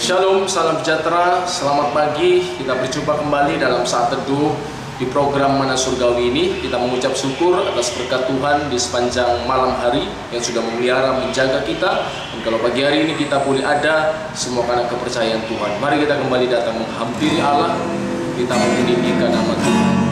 Shalom, salam sejahtera, selamat pagi. Kita berjumpa kembali dalam saat teduh di program Mana Surgawi ini. Kita mengucap syukur atas berkat Tuhan di sepanjang malam hari yang sudah memelihara, menjaga kita. Dan kalau pagi hari ini kita boleh ada, semua karena kepercayaan Tuhan. Mari kita kembali datang menghampiri Allah. Kita meninggikan nama Tuhan.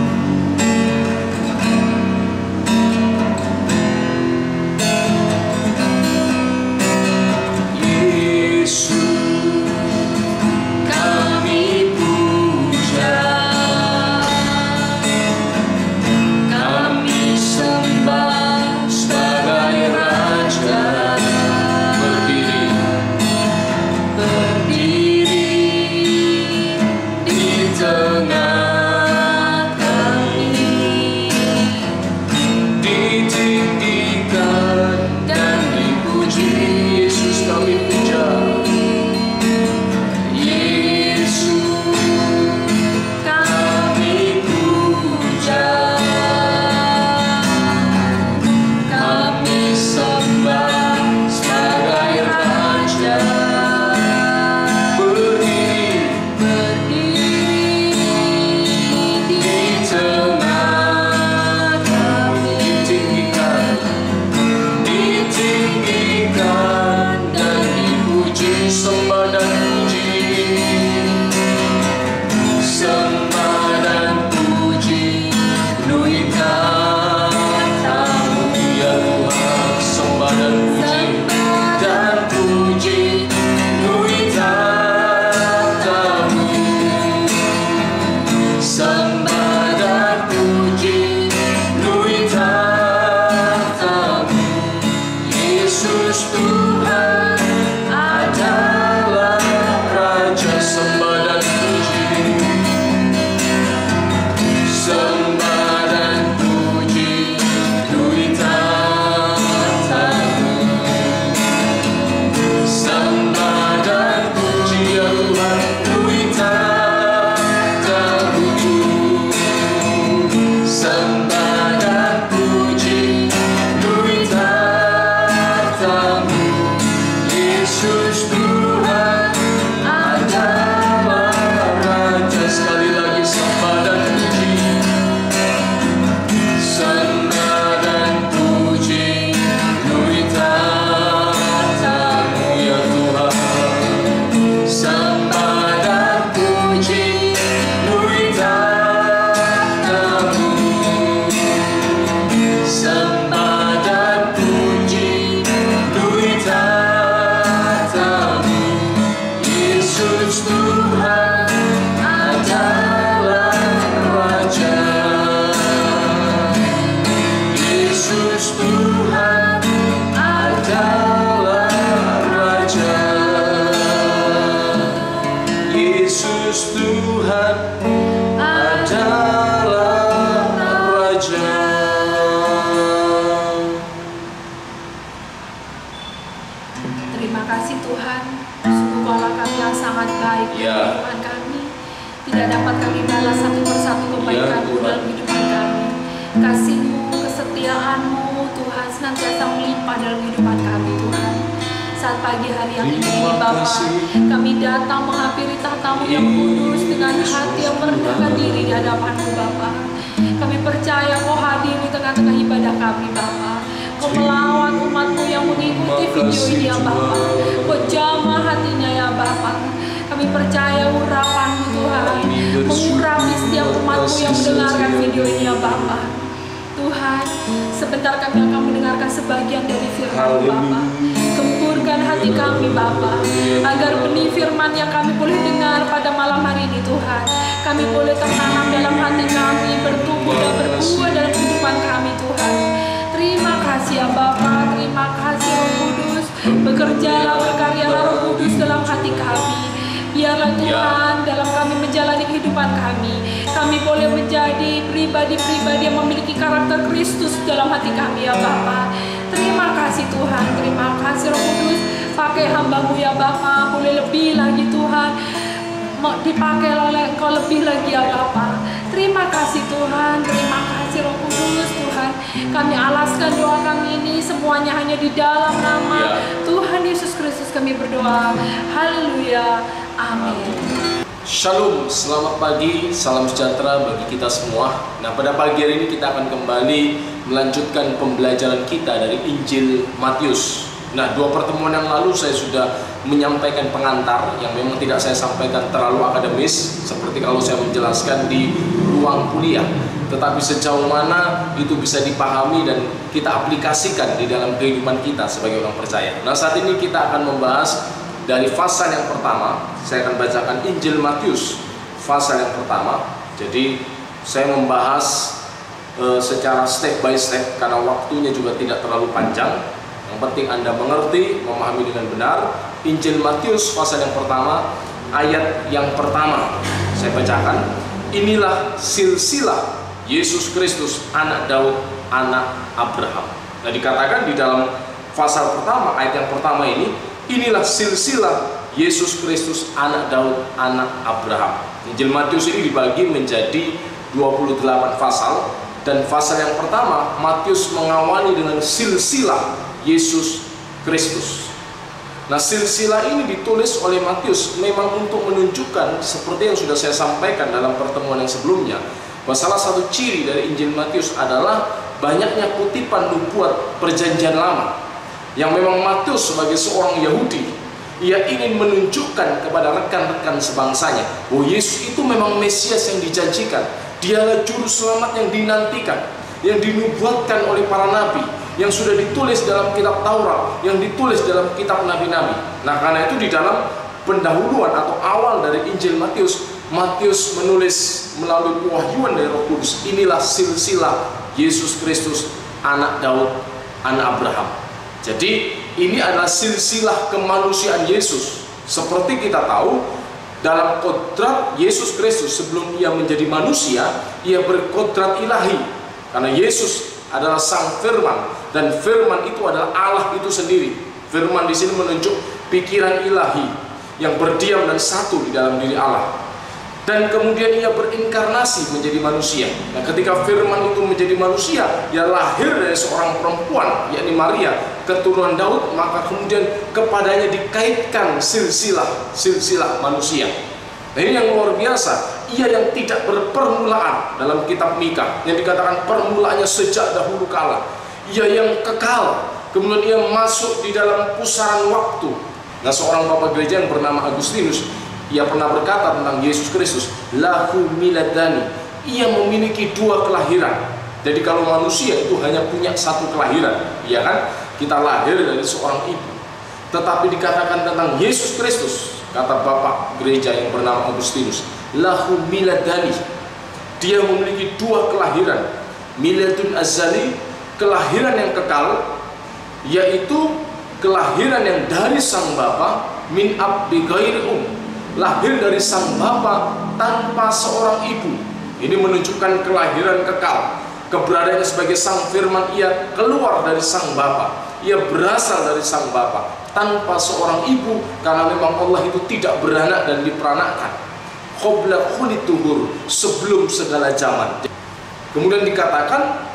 Terima kasih Tuhan, sungguh Kaulah kami yang sangat baik Tuhan kami. Tidak dapat kami balas satu persatu kebaikan-Mu dalam kehidupan kami. Kasih-Mu, kesetiaan-Mu Tuhan senantiasa melimpah dalam kehidupan kami Tuhan. Saat pagi hari yang ini Bapa, kami datang menghampiri tahta-Mu yang kudus dengan hati yang merendahkan diri di hadapan-Mu Bapa. Kami percaya Kau hadir di tengah-tengah ibadah kami Bapa. Kau melawan umat-Mu yang mengikuti video ini ya Bapa. Kau jamah hatinya ya Bapa. Kami percaya urapan-Mu Tuhan mengurapi setiap umat-Mu yang mendengarkan video ini ya Bapa. Tuhan, sebentar kami akan mendengarkan sebagian dari firman Bapa. Gempurkan hati kami Bapa, agar benih firman yang kami boleh dengar pada malam hari ini Tuhan, kami boleh tertanam dalam hati kami, bertumbuh dan berbuah dalam kehidupan kami Tuhan. Terima kasih ya Bapa, terima kasih Roh Kudus. Bekerjalah, berkaryalah Roh Kudus dalam hati kami. Biarlah Tuhan dalam kami menjalani kehidupan kami boleh menjadi pribadi-pribadi yang memiliki karakter Kristus dalam hati kami ya Bapa. Terima kasih Tuhan, terima kasih Roh Kudus. Pakai hamba-Mu ya Bapa, boleh lebih lagi Tuhan, dipakai oleh Engkau lebih lagi ya Bapa. Terima kasih Tuhan, terima kasih Roh Kudus Tuhan. Kami alaskan doa kami ini semuanya hanya di dalam nama Tuhan Yesus Kristus kami berdoa. Haleluya. Amin. Shalom, selamat pagi, salam sejahtera bagi kita semua. Nah, pada pagi hari ini kita akan kembali melanjutkan pembelajaran kita dari Injil Matius. Nah, 2 pertemuan yang lalu saya sudah menyampaikan pengantar yang memang tidak saya sampaikan terlalu akademis seperti kalau saya menjelaskan di ruang kuliah, tetapi sejauh mana itu bisa dipahami dan kita aplikasikan di dalam kehidupan kita sebagai orang percaya. Nah, saat ini kita akan membahas dari pasal yang pertama. Saya akan bacakan Injil Matius pasal yang pertama. Jadi saya membahas secara step by step karena waktunya juga tidak terlalu panjang. Yang penting Anda mengerti, memahami dengan benar. Injil Matius pasal yang pertama, ayat yang pertama saya bacakan. Inilah silsilah Yesus Kristus, anak Daud, anak Abraham. Nah, dikatakan di dalam pasal pertama, ayat yang pertama ini, inilah silsilah Yesus Kristus, anak Daud, anak Abraham. Injil Matius ini dibagi menjadi 28 pasal, dan pasal yang pertama Matius mengawali dengan silsilah Yesus Kristus. Nah, silsilah ini ditulis oleh Matius memang untuk menunjukkan seperti yang sudah saya sampaikan dalam pertemuan yang sebelumnya, bahwa salah satu ciri dari Injil Matius adalah banyaknya kutipan nubuat perjanjian lama, yang memang Matius sebagai seorang Yahudi, ia ingin menunjukkan kepada rekan-rekan sebangsanya bahwa Yesus itu memang Mesias yang dijanjikan. Dialah juru selamat yang dinantikan, yang dinubuatkan oleh para nabi, yang sudah ditulis dalam kitab Taurat, yang ditulis dalam kitab nabi-nabi. Nah, karena itu di dalam pendahuluan atau awal dari Injil Matius, Matius menulis melalui pewahyuan dari Roh Kudus, inilah silsilah Yesus Kristus, anak Daud, anak Abraham. Jadi ini adalah silsilah kemanusiaan Yesus. Seperti kita tahu, dalam kodrat Yesus Kristus sebelum ia menjadi manusia, ia berkodrat ilahi. Karena Yesus adalah sang firman, dan firman itu adalah Allah itu sendiri. Firman di sini menunjuk pikiran ilahi yang berdiam dan satu di dalam diri Allah. Dan kemudian ia berinkarnasi menjadi manusia. Nah, ketika firman itu menjadi manusia, ia lahir dari seorang perempuan, yakni Maria, keturunan Daud, maka kemudian kepadanya dikaitkan silsilah manusia. Nah, ini yang luar biasa. Ia yang tidak berpermulaan dalam kitab Mika, yang dikatakan permulaannya sejak dahulu kala. Ia yang kekal, kemudian ia masuk di dalam pusaran waktu. Nah, seorang bapak gereja yang bernama Agustinus, ia pernah berkata tentang Yesus Kristus, lahu miladani, ia memiliki 2 kelahiran. Jadi kalau manusia itu hanya punya 1 kelahiran, ya kan? Kita lahir dari seorang ibu. Tetapi dikatakan tentang Yesus Kristus, kata bapak gereja yang bernama Agustinus, lahu miladani, dia memiliki 2 kelahiran. Miladun azali, kelahiran yang kekal, yaitu kelahiran yang dari sang bapa, min ab bighairi lahir dari sang bapa tanpa seorang ibu. Ini menunjukkan kelahiran kekal. Keberadaannya sebagai sang firman, ia keluar dari sang bapa, ia berasal dari sang bapa tanpa seorang ibu, karena memang Allah itu tidak beranak dan diperanakkan. Qabla khulituhur, sebelum segala zaman. Kemudian dikatakan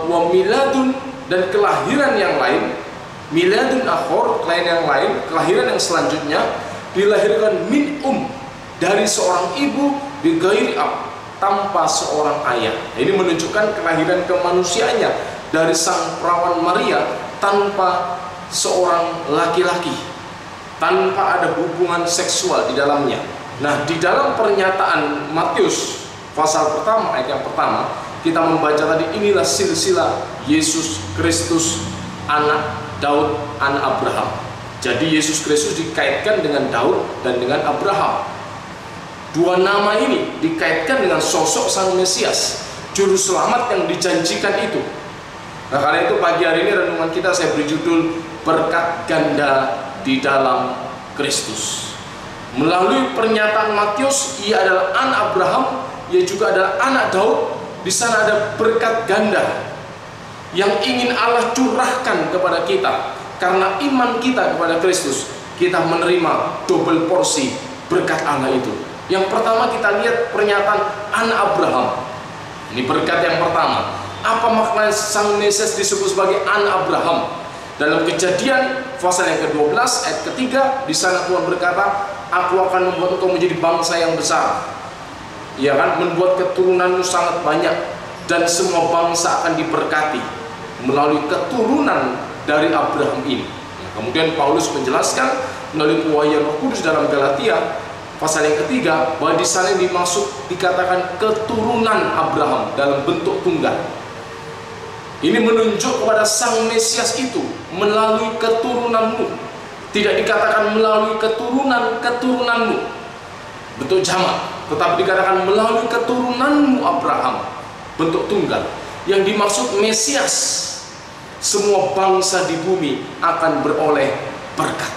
wa miladun, dan kelahiran yang lain, miladun akhor, kelahiran yang lain, kelahiran yang selanjutnya dilahirkan min dari seorang ibu, bighairi ab, tanpa seorang ayah. Ini menunjukkan kelahiran kemanusiaannya dari sang perawan Maria tanpa seorang laki-laki, tanpa ada hubungan seksual di dalamnya. Nah, di dalam pernyataan Matius pasal pertama, ayat yang pertama, kita membaca tadi, inilah silsilah Yesus Kristus, anak Daud, anak Abraham. Jadi Yesus Kristus dikaitkan dengan Daud dan dengan Abraham. 2 nama ini dikaitkan dengan sosok sang Mesias, juru selamat yang dijanjikan itu. Nah, karena itu pagi hari ini renungan kita saya beri judul berkat ganda di dalam Kristus. Melalui pernyataan Matius, ia adalah anak Abraham, ia juga adalah anak Daud. Di sana ada berkat ganda yang ingin Allah curahkan kepada kita. Karena iman kita kepada Kristus, kita menerima double porsi berkat Allah itu. Yang pertama kita lihat pernyataan anak Abraham. Ini berkat yang pertama. Apa makna sang Mesias disebut sebagai anak Abraham? Dalam Kejadian pasal yang ke-12 ayat ke-3, di sana Tuhan berkata, aku akan membuat engkau menjadi bangsa yang besar. Ya kan, membuat keturunanmu sangat banyak, dan semua bangsa akan diberkati melalui keturunan dari Abraham ini. Kemudian Paulus menjelaskan melalui pewahyuan Roh Kudus dalam Galatia pasal yang ke-3 bahwa di sana dimaksud dikatakan keturunan Abraham dalam bentuk tunggal. Ini menunjuk kepada Sang Mesias itu melalui keturunanmu. Tidak dikatakan melalui keturunanmu bentuk jamak, tetapi dikatakan melalui keturunanmu Abraham bentuk tunggal. Yang dimaksud Mesias, semua bangsa di bumi akan beroleh berkat.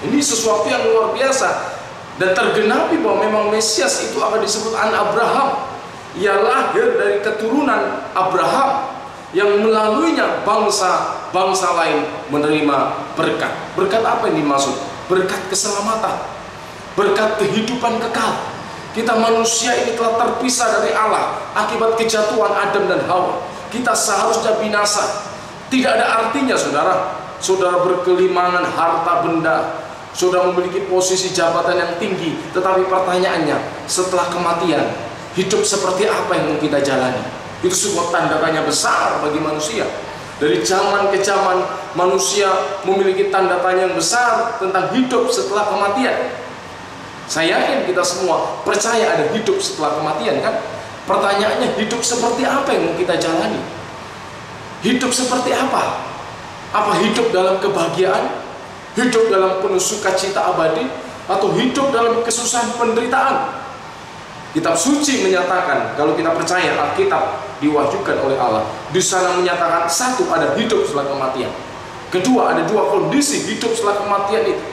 Ini sesuatu yang luar biasa. Dan tergenapi bahwa memang Mesias itu akan disebut anak Abraham. Ia lahir dari keturunan Abraham, yang melaluinya bangsa lain menerima berkat. Berkat apa yang dimaksud? Berkat keselamatan, berkat kehidupan kekal. Kita manusia ini telah terpisah dari Allah akibat kejatuhan Adam dan Hawa. Kita seharusnya binasa. Tidak ada artinya saudara berkelimangan harta benda, saudara memiliki posisi jabatan yang tinggi, tetapi pertanyaannya, setelah kematian, hidup seperti apa yang mau kita jalani? Itu sebuah tanda tanya besar bagi manusia. Dari zaman ke zaman manusia memiliki tanda tanya yang besar tentang hidup setelah kematian. Saya yakin kita semua percaya ada hidup setelah kematian, kan? Pertanyaannya, hidup seperti apa yang mau kita jalani? Hidup seperti apa? Apa hidup dalam kebahagiaan? Hidup dalam penuh sukacita abadi? Atau hidup dalam kesusahan penderitaan? Kitab suci menyatakan, kalau kita percaya Alkitab diwahyukan oleh Allah, di sana menyatakan, satu, ada hidup setelah kematian. Kedua, ada dua kondisi hidup setelah kematian itu: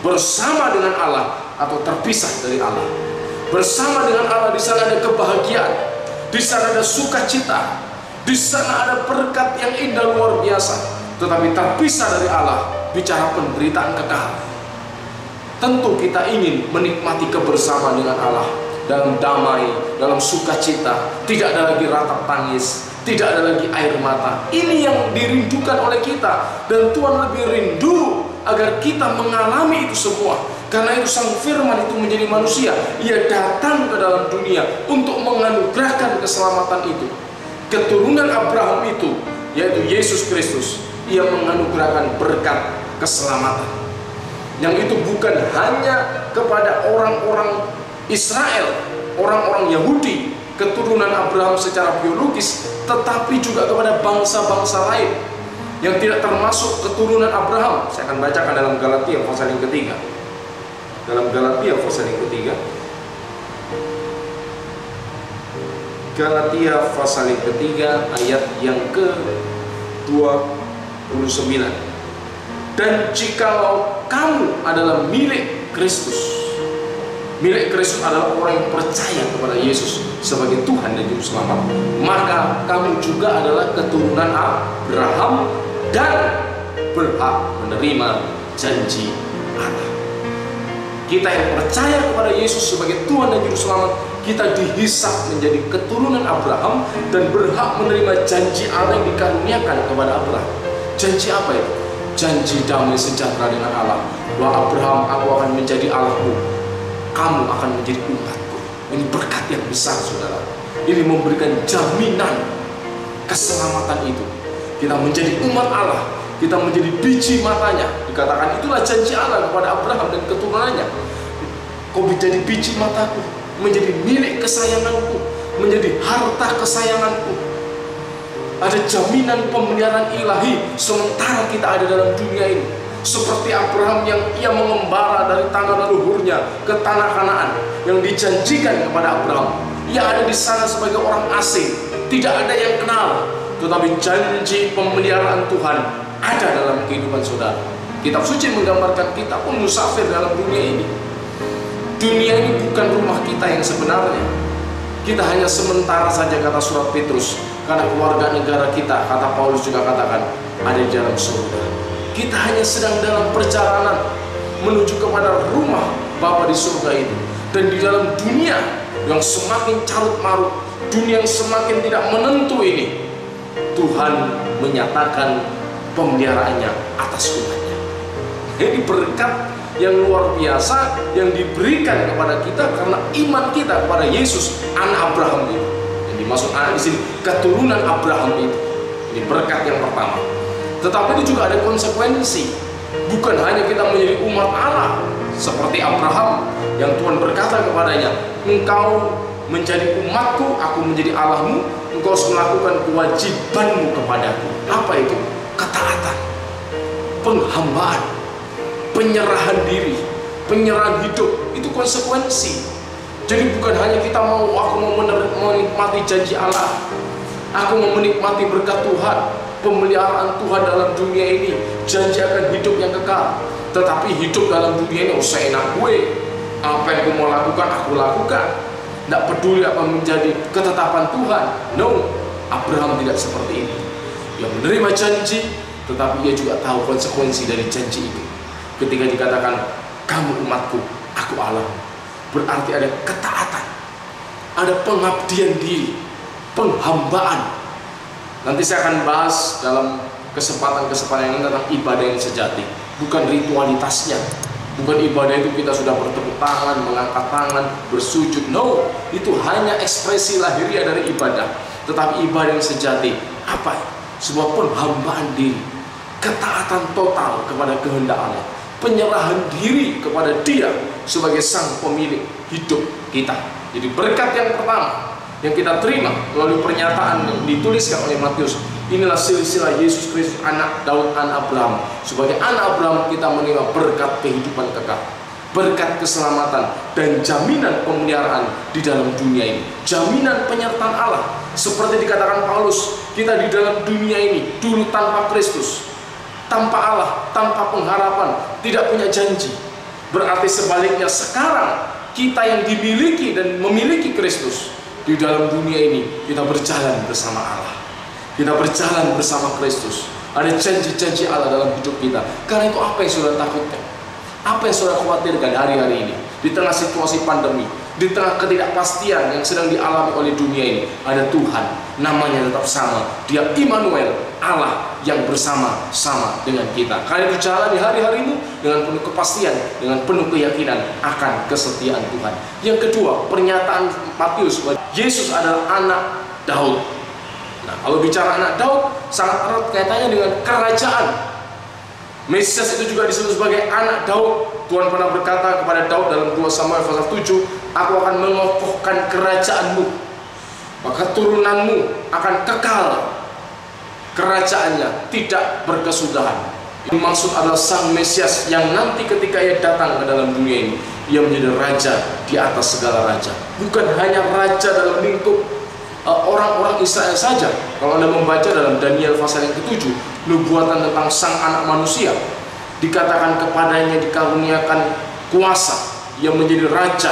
bersama dengan Allah atau terpisah dari Allah. Bersama dengan Allah, di sana ada kebahagiaan, di sana ada sukacita, di sana ada berkat yang indah luar biasa. Tetapi terpisah dari Allah, bicara penderitaan kekal. Tentu kita ingin menikmati kebersamaan dengan Allah dalam damai, dalam sukacita. Tidak ada lagi ratap tangis, tidak ada lagi air mata. Ini yang dirindukan oleh kita, dan Tuhan lebih rindu agar kita mengalami itu semua. Karena itu Sang Firman itu menjadi manusia. Ia datang ke dalam dunia untuk menganugerahkan keselamatan itu. Keturunan Abraham itu, yaitu Yesus Kristus, ia menganugerahkan berkat keselamatan. Yang itu bukan hanya kepada orang-orang Israel, orang-orang Yahudi, keturunan Abraham secara biologis, tetapi juga kepada bangsa-bangsa lain yang tidak termasuk keturunan Abraham. Saya akan bacakan dalam Galatia pasal yang ketiga. Dalam Galatia pasal yang ketiga, Galatia pasal yang ketiga ayat yang ke-29. Dan jikalau kamu adalah milik Kristus. Milik Kristus adalah orang yang percaya kepada Yesus sebagai Tuhan dan Juru Selamat, maka kamu juga adalah keturunan Abraham dan berhak menerima janji Allah. Kita yang percaya kepada Yesus sebagai Tuhan dan Juru Selamat, kita dihisap menjadi keturunan Abraham dan berhak menerima janji Allah yang dikaruniakan kepada Abraham. Janji apa itu? Janji damai sejahtera dengan Allah. Bahwa Abraham, aku akan menjadi Allahmu, kamu akan menjadi umatku. Ini berkat yang besar, saudara. Ini memberikan jaminan keselamatan itu. Kita menjadi umat Allah, kita menjadi biji matanya. Dikatakan itulah janji Allah kepada Abraham dan keturunannya. Kau menjadi biji mataku, menjadi milik kesayanganku, menjadi harta kesayanganku. Ada jaminan pemeliharaan ilahi sementara kita ada dalam dunia ini. Seperti Abraham yang ia mengembara dari tanah leluhurnya ke tanah Kanaan yang dijanjikan kepada Abraham. Ia ada di sana sebagai orang asing, tidak ada yang kenal, tetapi janji pemeliharaan Tuhan ada dalam kehidupan saudara. Kitab suci menggambarkan kita pun musafir dalam dunia ini. Dunia ini bukan rumah kita yang sebenarnya. Kita hanya sementara saja, kata surat Petrus, karena keluarga negara kita, kata Paulus juga katakan, ada di dalam surga. Kita hanya sedang dalam perjalanan menuju kepada rumah Bapa di surga itu. Dan di dalam dunia yang semakin carut marut, dunia yang semakin tidak menentu ini, Tuhan menyatakan pemeliharaannya atas umatnya. Ini berkat yang luar biasa yang diberikan kepada kita karena iman kita kepada Yesus, anak Abraham itu. Yang dimaksud anak di sini keturunan Abraham itu. Ini berkat yang pertama. Tetapi itu juga ada konsekuensi. Bukan hanya kita menjadi umat Allah seperti Abraham yang Tuhan berkata kepadanya, engkau menjadi umatku, aku menjadi Allahmu, engkau harus melakukan kewajibanmu kepadaku. Apa itu? Ketaatan, penghambaan, penyerahan diri, penyerahan hidup. Itu konsekuensi. Jadi bukan hanya kita aku mau menikmati janji Allah, aku mau menikmati berkat Tuhan, pemeliharaan Tuhan dalam dunia ini, janji akan hidup yang kekal. Tetapi hidup dalam dunia ini, seenak gue, apa yang gue mau lakukan, aku lakukan. Tidak peduli apa menjadi ketetapan Tuhan. No, Abraham tidak seperti ini. Dia menerima janji, tetapi ia juga tahu konsekuensi dari janji itu. Ketika dikatakan, kamu umatku, aku Allah, berarti ada ketaatan, ada pengabdian diri, penghambaan. Nanti saya akan bahas dalam kesempatan-kesempatan ini tentang ibadah yang sejati. Bukan ritualitasnya, bukan ibadah itu kita sudah bertepuk tangan, mengangkat tangan, bersujud. No, itu hanya ekspresi lahiriah dari ibadah. Tetapi ibadah yang sejati apa? Sebuah penghambaan diri, ketaatan total kepada kehendak Allah, penyerahan diri kepada Dia sebagai sang pemilik hidup kita. Jadi berkat yang pertama yang kita terima melalui pernyataan yang dituliskan oleh Matius, inilah silsilah Yesus Kristus, anak Daud, anak Abraham. Sebagai anak Abraham kita menerima berkat kehidupan kekal, berkat keselamatan, dan jaminan pemeliharaan di dalam dunia ini, jaminan penyertaan Allah. Seperti dikatakan Paulus, kita di dalam dunia ini dulu tanpa Kristus, tanpa Allah, tanpa pengharapan, tidak punya janji. Berarti sebaliknya sekarang kita yang dimiliki dan memiliki Kristus, di dalam dunia ini kita berjalan bersama Allah, kita berjalan bersama Kristus. Ada janji-janji Allah dalam hidup kita. Karena itu apa yang saudara takutkan? Apa yang saudara khawatirkan hari-hari ini? Di tengah situasi pandemi, di tengah ketidakpastian yang sedang dialami oleh dunia ini, ada Tuhan, namanya tetap sama. Dia Immanuel, Allah yang bersama-sama dengan kita. Karena itu jalani hari-harimu dengan penuh kepastian, dengan penuh keyakinan akan kesetiaan Tuhan. Yang kedua, pernyataan Matius, Yesus adalah anak Daud. Nah, kalau bicara anak Daud, sangat erat kaitannya dengan kerajaan. Mesias itu juga disebut sebagai anak Daud. Tuhan pernah berkata kepada Daud dalam 2 Samuel pasal 7, aku akan mengokohkan kerajaanmu, maka turunanmu akan kekal, kerajaannya tidak berkesudahan. Ini maksud adalah sang Mesias yang nanti ketika ia datang ke dalam dunia ini, ia menjadi raja di atas segala raja. Bukan hanya raja dalam lingkup orang-orang Israel saja. Kalau Anda membaca dalam Daniel pasal yang ke-7, nubuatan tentang sang anak manusia, dikatakan kepadanya dikaruniakan kuasa yang menjadi raja.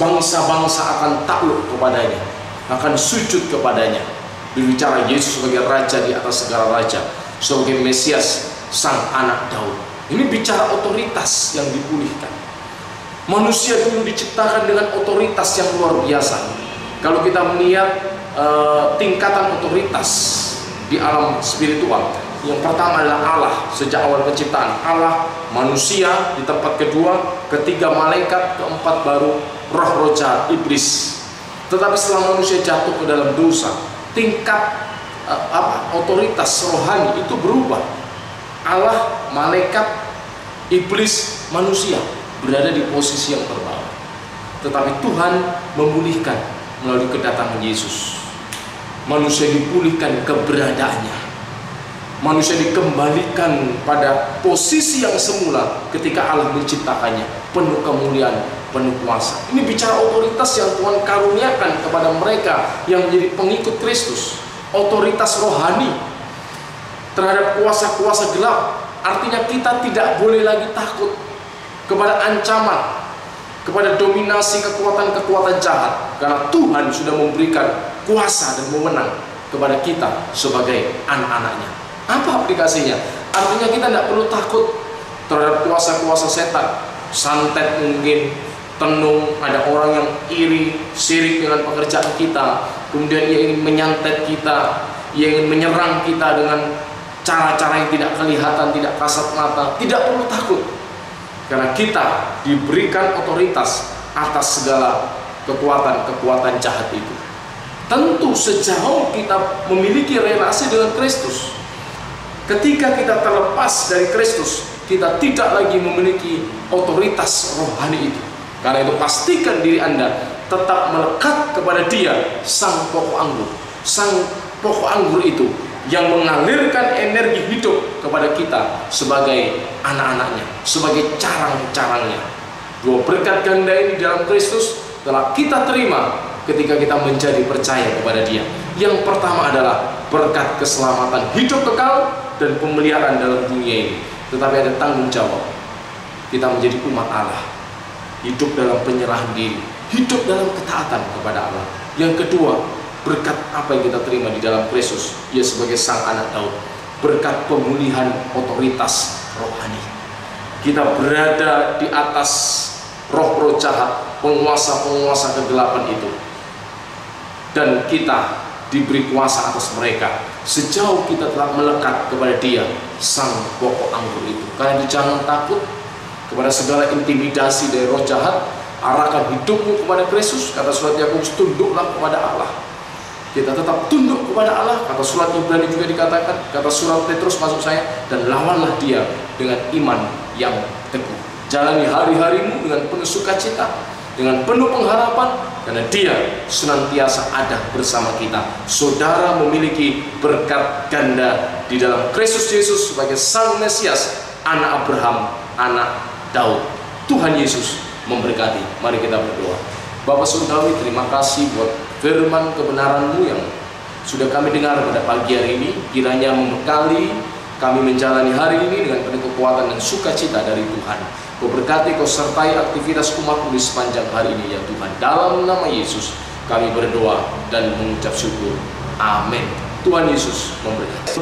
Bangsa-bangsa akan takluk kepadanya, akan sujud kepadanya. Berbicara Yesus sebagai raja di atas segala raja, sebagai Mesias, sang anak Daud. Ini bicara otoritas yang dipulihkan. Manusia dulu diciptakan dengan otoritas yang luar biasa. Kalau kita melihat tingkatan otoritas di alam spiritual, yang pertama adalah Allah sejak awal penciptaan, Allah, manusia di tempat kedua, ketiga malaikat, keempat baru roh jahat, iblis. Tetapi setelah manusia jatuh ke dalam dosa, tingkat otoritas rohani itu berubah. Allah, malaikat, iblis, manusia berada di posisi yang terbawah. Tetapi Tuhan memulihkan melalui kedatangan Yesus. Manusia dipulihkan keberadaannya. Manusia dikembalikan pada posisi yang semula ketika Allah menciptakannya, penuh kemuliaan, penuh kuasa. Ini bicara otoritas yang Tuhan karuniakan kepada mereka yang menjadi pengikut Kristus. Otoritas rohani terhadap kuasa-kuasa gelap. Artinya kita tidak boleh lagi takut kepada ancaman, kepada dominasi kekuatan-kekuatan jahat, karena Tuhan sudah memberikan kuasa dan wewenang kepada kita sebagai anak-anaknya. Apa aplikasinya? Artinya kita tidak perlu takut terhadap kuasa-kuasa setan. Santet mungkin, tenung, ada orang yang iri, sirik dengan pekerjaan kita, kemudian ia ingin menyantet kita, ia ingin menyerang kita dengan cara-cara yang tidak kelihatan, tidak kasat mata, tidak perlu takut. Karena kita diberikan otoritas atas segala kekuatan-kekuatan jahat itu. Tentu sejauh kita memiliki relasi dengan Kristus, ketika kita terlepas dari Kristus, kita tidak lagi memiliki otoritas rohani itu. Karena itu pastikan diri Anda tetap melekat kepada Dia, sang pokok anggur. Sang pokok anggur itu yang mengalirkan energi hidup kepada kita sebagai anak-anaknya, sebagai carang-carangnya. Dua berkat ganda ini dalam Kristus telah kita terima ketika kita menjadi percaya kepada Dia. Yang pertama adalah berkat keselamatan hidup kekal dan pemeliharaan dalam dunia ini. Tetapi ada tanggung jawab. Kita menjadi umat Allah, hidup dalam penyerahan diri, hidup dalam ketaatan kepada Allah. Yang kedua, berkat apa yang kita terima di dalam Kristus, Ia sebagai sang anak Daud, berkat pemulihan otoritas rohani. Kita berada di atas roh-roh jahat, penguasa-penguasa kegelapan itu, dan kita diberi kuasa atas mereka sejauh kita telah melekat kepada Dia, sang pokok anggur itu. Karena itu jangan takut kepada segala intimidasi dari roh jahat. Arahkan hidupmu kepada Kristus. Kata surat Yakobus, tunduklah kepada Allah. Kita tetap tunduk kepada Allah. Kata surat Ibrani juga dikatakan, kata surat Petrus maksud saya, dan lawanlah Dia dengan iman yang teguh. Jalani hari-harimu dengan penuh sukacita, dengan penuh pengharapan, karena Dia senantiasa ada bersama kita. Saudara memiliki berkat ganda di dalam Kristus Yesus sebagai sang Mesias, anak Abraham, anak Daud. Tuhan Yesus memberkati. Mari kita berdoa. Bapa Surgawi, terima kasih buat firman kebenaran-Mu yang sudah kami dengar pada pagi hari ini. Kiranya membekali kami menjalani hari ini dengan penuh kekuatan dan sukacita dari Tuhan. Kau berkati, Kau sertai aktivitas umat-Mu di sepanjang hari ini ya Tuhan. Dalam nama Yesus kami berdoa dan mengucap syukur. Amin. Tuhan Yesus memberkati.